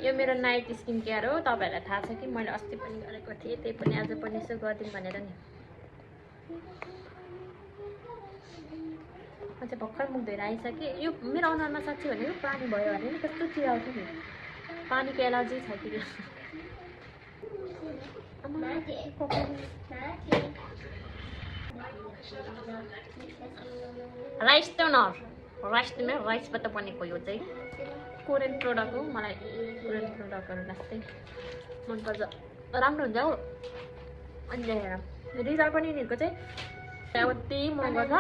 यो मेरो night skin care हो। तपाईहरुलाई थाहा छ कि मैले अस्ति पनि गरेको थिएँ, त्यही पनि आज पनि यसो गर्दिन भनेर नि। म चाहिँ भर्खर मुख धोएर आइसकेँ। यो मेरो अनुहारमा साँच्चै भनेको पानी भयो भने नि कस्तो चिराउँछ नि। पानीको एलर्जी छ कि राइस टोनर, राइसबाट बनेको यो चाहिँ कोरियन प्रोडक्ट हो। मलाई कोरियन प्रोडक्टहरू जस्तै मनपर्छ, राम्रो हुन्छ हो। अनि रिजल्ट पनि यिनीहरूको चाहिँ अब त्यही महँगो छ।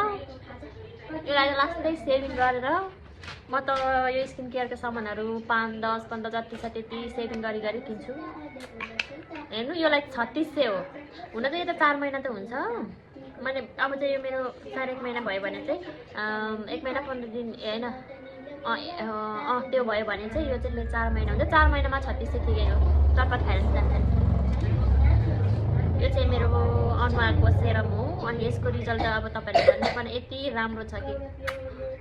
यसलाई लास्टै सेभिङ गरेर म त यो स्किन केयरको सामानहरू 5, 10, 15 जति छ त्यति सेभिङ गरी किन्छु। हेर्नु यसलाई 3600 हो। हुन त यो त 4 महिना त हुन्छ। मैले अब चाहिँ यो मेरो 4-1 महिना भयो भने चाहिँ 1 महिना 15 दिन होइन त्यो भयो भने चाहिँ यो चाहिँ मेरो 4 महिना हुन्छ। 4 महिनामा 3600 ठिकै हो। चटपट खाएर जान्छ। यो चाहिँ मेरो अनुहारको सेरम हो। अनि यसको रिजल्ट त अब तपाईहरुले भन्नुपर्ने यति राम्रो छ कि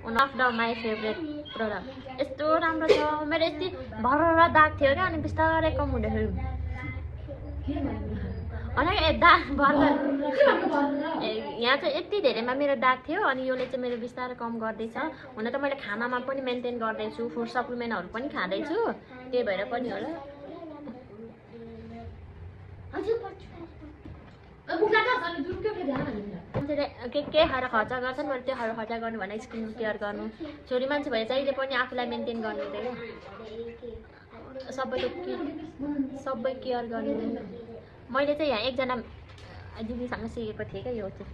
one of the my favourite product. यस्तो राम्रो छ। मेरो यति भरर दाग थियो क्या, अनि बिस्तारै कम हुँदै गयो। अनि दाग भर्खर यहाँ चाहिँ यति धेरैमा मेरो दाग थियो, अनि यसले चाहिँ मेरो बिस्तारै कम गर्दैछ। हुन त मैले खानामा पनि मेन्टेन गर्दैछु, फुड सप्लिमेन्टहरू पनि खाँदैछु, त्यही भएर पनि होला। मान्छेले के खाएर खर्च गर्छन्, मैले त्यो खाएर खर्च गर्नु भने स्किन केयर गर्नु। छोरी मान्छे भए चाहिँ पनि आफूलाई मेन्टेन गर्नु हुँदैन, सबै केयर गर्नु। मैले चाहिँ यहाँ एकजना दिदीसँग सिकेको थिएँ क्या यो चाहिँ,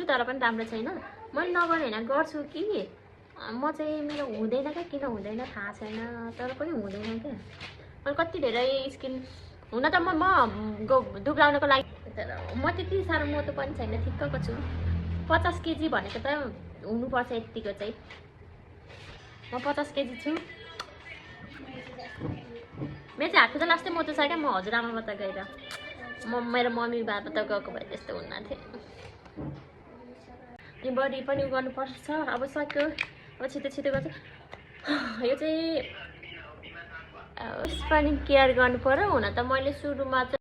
तर पनि राम्रो छैन। मैले नगर्ने होइन, गर्छु कि म चाहिँ मेरो हुँदैन क्या, किन हुँदैन थाहा छैन, तर पनि हुँदैन क्या। मैले कति धेरै स्किन हुन त म दुब्लाउनको लागि म त्यति साह्रो मोटो पनि छैन, ठिक्कको छु। 50 केजी भनेको त हुनुपर्छ यतिको चाहिँ। म 50 केजी छु। मेरो चाहिँ हातको त लास्टै मोटो छ क्या। म हजुरआमाबाट गएर मेरो मम्मी बाबा त गएको भए त्यस्तो हुन्न थियो। अनि बडी पनि गर्नुपर्छ। अब सक्यो, अब छिटो गर्छु। यो चाहिँ पनि केयर गर्नु पर्यो। हुन त मैले सुरुमा